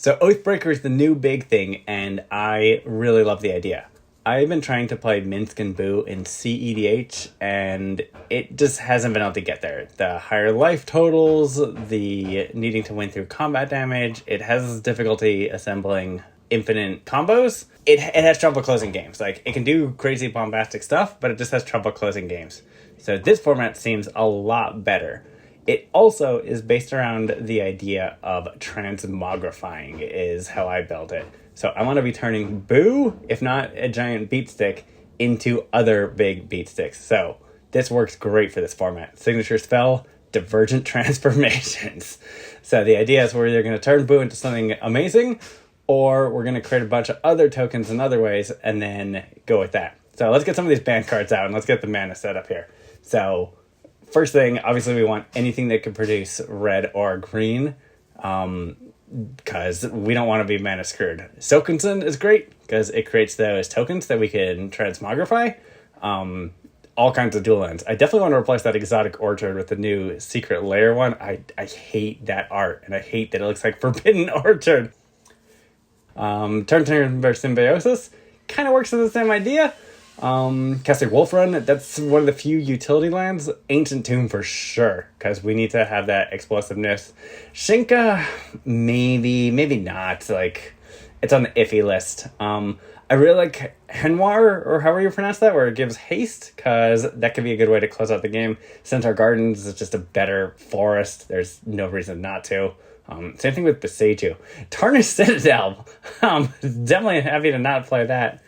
So Oathbreaker is the new big thing, and I really love the idea. I've been trying to play Minsc and Boo in cEDH, and it just hasn't been able to get there. The higher life totals, the needing to win through combat damage, it has difficulty assembling infinite combos. It has trouble closing games. Like, it can do crazy bombastic stuff, but it just has trouble closing games. So this format seems a lot better. It also is based around the idea of transmogrifying is how I built it. So I want to be turning Boo, if not a giant beat stick, into other big beat sticks. So this works great for this format. Signature spell, Divergent transformations. So the idea is we're either going to turn Boo into something amazing, or we're going to create a bunch of other tokens in other ways and then go with that. So let's get some of these band cards out and let's get the mana set up here. So first thing, obviously we want anything that can produce red or green, because we don't want to be mana screwed. Sokenson is great because it creates those tokens that we can transmogrify. All kinds of dual lands. I definitely want to replace that exotic orchard with the new secret lair one. I hate that art, and I hate that it looks like Forbidden Orchard. Turn Symbiosis kind of works with the same idea. Casting Wolf Run, that's one of the few utility lands. Ancient Tomb for sure, because we need to have that explosiveness. Shinka, maybe not. Like, it's on the iffy list. I really like Henwar, or however you pronounce that, where it gives haste, because that could be a good way to close out the game. Centaur Gardens is just a better forest. There's no reason not to. Same thing with Beseiju. Tarnished Citadel. Definitely happy to not play that.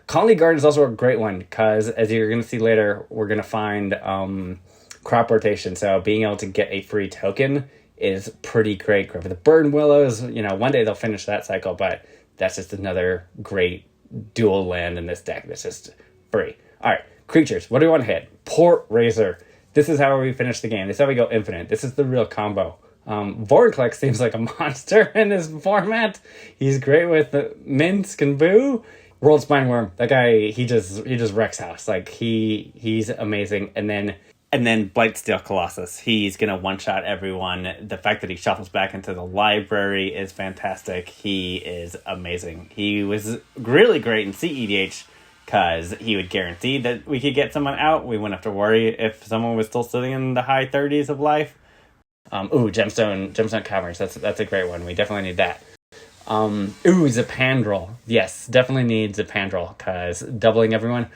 Colony Garden is also a great one, because as you're going to see later, we're going to find crop rotation. So being able to get a free token is pretty great. For the Burn Willows, one day they'll finish that cycle, but that's just another great dual land in this deck that's just free. All right, creatures. What do we want to hit? Port Razor. This is how we finish the game. This is how we go infinite. This is the real combo. Vorinclex seems like a monster in this format. He's great with Minsc and Boo. World Spineworm, that guy, he just wrecks house. Like, he's amazing. And then Blightsteel Colossus. He's gonna one-shot everyone. The fact that he shuffles back into the library is fantastic. He is amazing. He was really great in cEDH because he would guarantee that we could get someone out. We wouldn't have to worry if someone was still sitting in the high 30s of life. Gemstone Caverns. That's a great one. We definitely need that. Zapandrel. Yes, definitely need Zapandrel, because doubling everyone.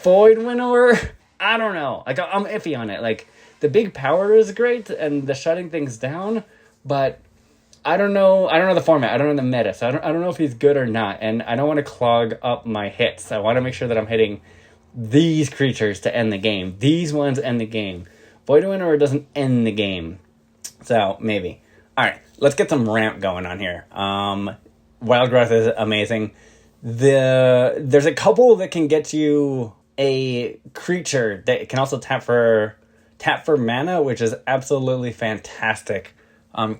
Void Winnower, I don't know. Like, I'm iffy on it. Like, the big power is great, and the shutting things down, but I don't know the format. I don't know the meta, so I don't know if he's good or not, and I don't want to clog up my hits. I want to make sure that I'm hitting these creatures to end the game. These ones end the game. Void Winnower doesn't end the game, so maybe. All right, let's get some ramp going on here. Wild Growth is amazing. There's a couple that can get you a creature that can also tap for mana, which is absolutely fantastic.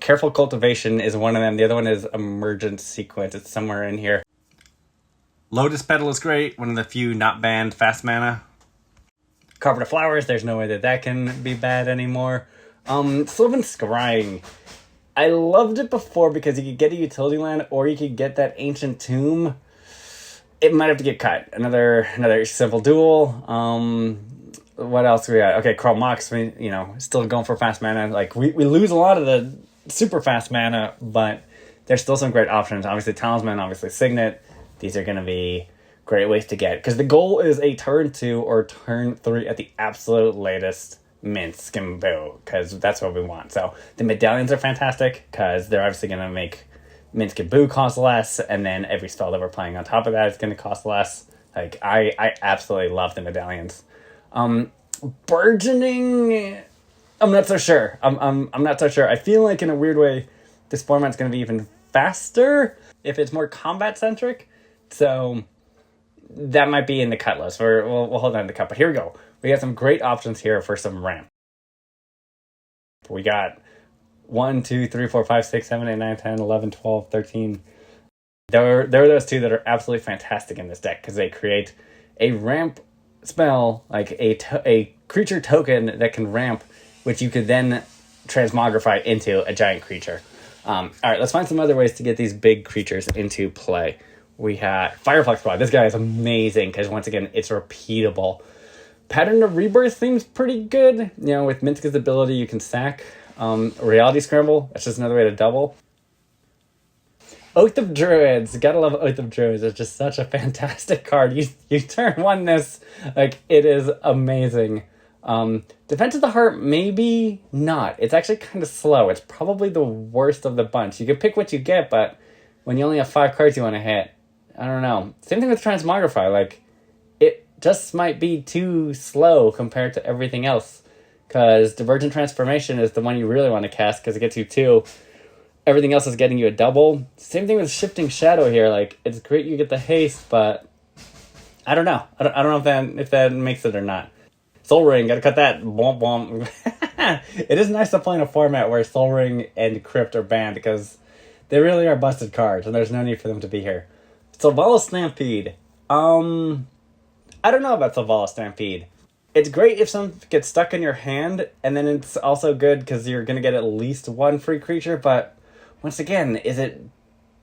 Careful Cultivation is one of them. The other one is Emergent Sequence. It's somewhere in here. Lotus Petal is great. One of the few not banned fast mana. Carpet of Flowers, there's no way that can be bad anymore. Sylvan Scrying. I loved it before because you could get a utility land, or you could get that Ancient Tomb. It might have to get cut. Another simple duel. What else we got? Okay, Karl Mox, still going for fast mana. Like, we lose a lot of the super fast mana, but there's still some great options. Obviously Talisman, obviously Signet. These are going to be great ways to get, because the goal is a turn 2 or turn 3 at the absolute latest Minsc and Boo, because that's what we want. So the medallions are fantastic because they're obviously going to make Minsc and Boo cost less, and then every spell that we're playing on top of that is going to cost less. Like, I absolutely love the medallions. Burgeoning, I'm not so sure. I'm not so sure. I feel like in a weird way this format's going to be even faster if it's more combat centric. So that might be in the cut list. We'll hold on to the cut. But here we go. We got some great options here for some ramp. We got 1, 2, 3, 4, 5, 6, 7, 8, 9, 10, 11, 12, 13. There are those two that are absolutely fantastic in this deck because they create a ramp spell, like a creature token that can ramp, which you could then transmogrify into a giant creature. All right, let's find some other ways to get these big creatures into play. We had Firefly Squad. This guy is amazing because, once again, it's repeatable. Pattern of Rebirth seems pretty good. You know, with Minsc's ability, you can sack. Reality Scramble, that's just another way to double. Oath of Druids. Gotta love Oath of Druids. It's just such a fantastic card. You turn one this, like, it is amazing. Defense of the Heart, maybe not. It's actually kind of slow. It's probably the worst of the bunch. You can pick what you get, but when you only have 5 cards you want to hit, I don't know. Same thing with Transmogrify. Like, it just might be too slow compared to everything else. Because Divergent Transformation is the one you really want to cast because it gets you 2. Everything else is getting you a double. Same thing with Shifting Shadow here. Like, it's great you get the haste, but I don't know. I don't know if that makes it or not. Soul Ring, gotta cut that. Womp womp. It is nice to play in a format where Soul Ring and Crypt are banned because they really are busted cards and there's no need for them to be here. Selvala Stampede. I don't know about Selvala Stampede. It's great if something gets stuck in your hand, and then it's also good because you're going to get at least 1 free creature, but once again, is it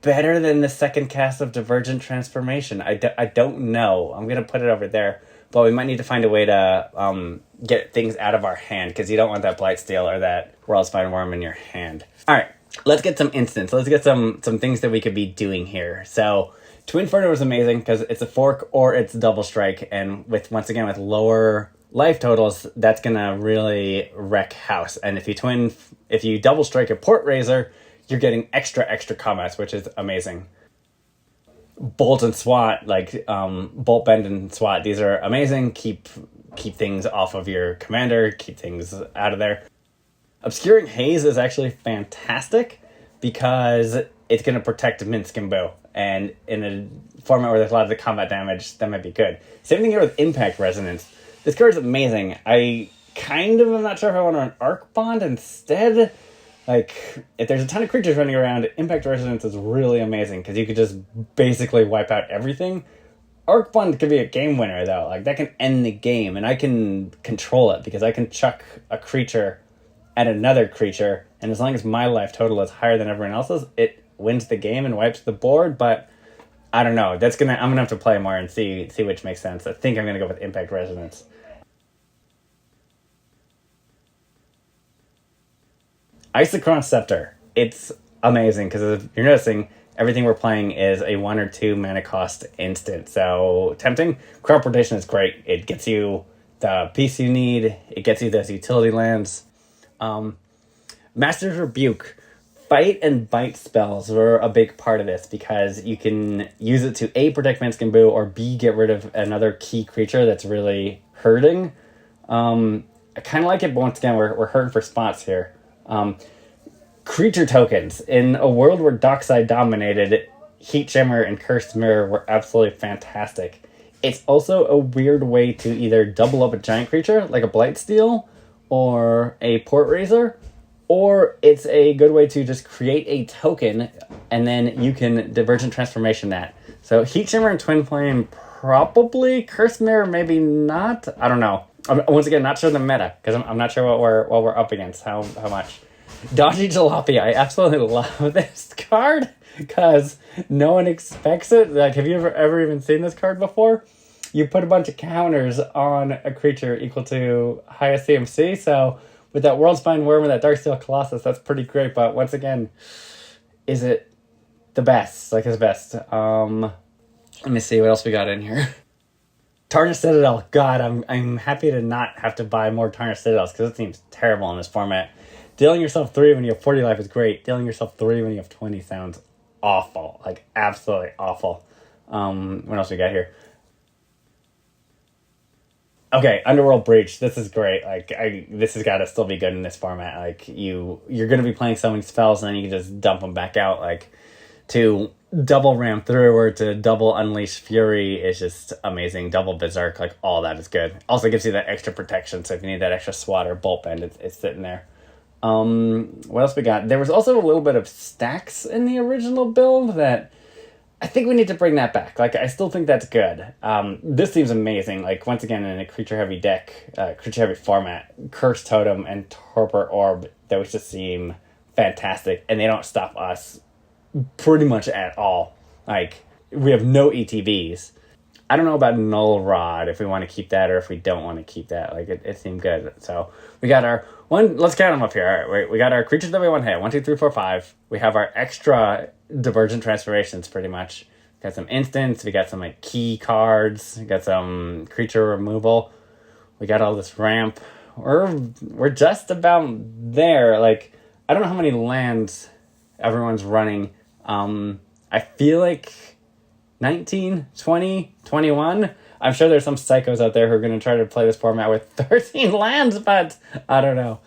better than the second cast of Divergent Transformation? I don't know. I'm going to put it over there, but we might need to find a way to get things out of our hand, because you don't want that Blightsteel or that Worldspine Worm in your hand. Alright, let's get some instants. Let's get some things that we could be doing here. So, Twin Inferno is amazing because it's a fork or it's double strike, and with lower life totals, that's gonna really wreck house. And if you double strike a Port Razor, you're getting extra combats, which is amazing. Bolt and SWAT, like Bolt, Bend, and SWAT, these are amazing. Keep things off of your commander, keep things out of there. Obscuring Haze is actually fantastic because it's going to protect Minsc and Boo. And in a format where there's a lot of the combat damage, that might be good. Same thing here with Impact Resonance. This card is amazing. I kind of am not sure if I want to run Arc Bond instead. Like, if there's a ton of creatures running around, Impact Resonance is really amazing because you could just basically wipe out everything. Arc Bond could be a game winner, though. Like, that can end the game, and I can control it because I can chuck a creature at another creature, and as long as my life total is higher than everyone else's, it wins the game and wipes the board. But I don't know. I'm gonna have to play more and see which makes sense. I think I'm gonna go with Impact Resonance. Isochron Scepter. It's amazing because if you're noticing, everything we're playing is a 1 or 2 mana cost instant. So tempting. Crop Rotation is great. It gets you the piece you need. It gets you those utility lands. Master's Rebuke. Fight and bite spells were a big part of this because you can use it to A, protect Minsc and Boo, or B, get rid of another key creature that's really hurting. I kind of like it, but once again, we're hurting for spots here. Creature tokens. In a world where Dockside dominated, Heat Shimmer and Cursed Mirror were absolutely fantastic. It's also a weird way to either double up a giant creature, like a Blightsteel, or a Port Razor, or it's a good way to just create a token, and then you can Divergent Transformation that. So Heat Shimmer and Twin Flame, probably. Cursed Mirror, maybe not. I don't know. I'm, once again, not sure the meta, because I'm not sure what we're up against, how much. Dodgy Jalopy, I absolutely love this card, because no one expects it. Like, have you ever even seen this card before? You put a bunch of counters on a creature equal to highest CMC, so with that Worldspine Worm and that Darksteel Colossus, that's pretty great, but once again, is it the best? Like, his best. Let me see what else we got in here. Tarnished Citadel. God, I'm happy to not have to buy more Tarnished Citadels, because it seems terrible in this format. Dealing yourself 3 when you have 40 life is great. Dealing yourself 3 when you have 20 sounds awful. Like, absolutely awful. What else we got here? Okay, Underworld Breach. This is great. Like, this has got to still be good in this format. Like, you're going to be playing so many spells, and then you can just dump them back out. Like, to double ram through or to double Unleash Fury is just amazing. Double Berserk, like, all that is good. Also gives you that extra protection, so if you need that extra SWAT or Bolt Bend, it's sitting there. What else we got? There was also a little bit of stacks in the original build that I think we need to bring that back. Like, I still think that's good. This seems amazing. Like, once again, in a creature-heavy deck, creature-heavy format, Curse Totem and Torpor Orb, those just seem fantastic, and they don't stop us pretty much at all. Like, we have no ETBs. I don't know about Null Rod, if we want to keep that or if we don't want to keep that. Like, it seemed good. So we got our let's count them up here. All right, we got our creatures that we want to hit. 1, 2, 3, 4, 5. We have our extra Divergent transformations, pretty much. We got some instants. We got some like key cards. We got some creature removal. We got all this ramp. We're just about there. Like, I don't know how many lands everyone's running. I feel like 19, 20, 21. I'm sure there's some psychos out there who are going to try to play this format with 13 lands, but I don't know.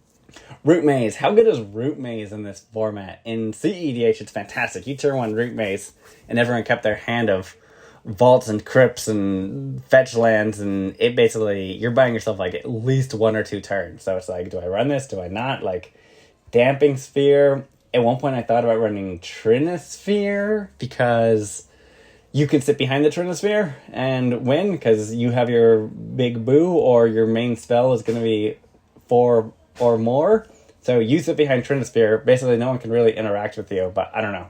Root Maze. How good is Root Maze in this format? In cEDH, it's fantastic. You turn 1 Root Maze, and everyone kept their hand of vaults and crypts and fetch lands, and it basically, you're buying yourself like at least 1 or 2 turns. So it's like, do I run this? Do I not? Like, Damping Sphere. At one point, I thought about running Trinisphere because you can sit behind the Trinisphere and win because you have your big boo, or your main spell is going to be 4 or more. So you sit behind Trinisphere. Basically, no one can really interact with you, but I don't know.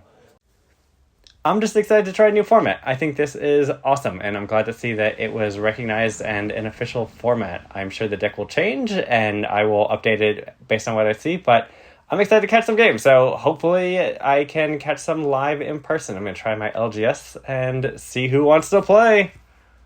I'm just excited to try a new format. I think this is awesome, and I'm glad to see that it was recognized and an official format. I'm sure the deck will change, and I will update it based on what I see, but I'm excited to catch some games, so hopefully I can catch some live in person. I'm going to try my LGS and see who wants to play.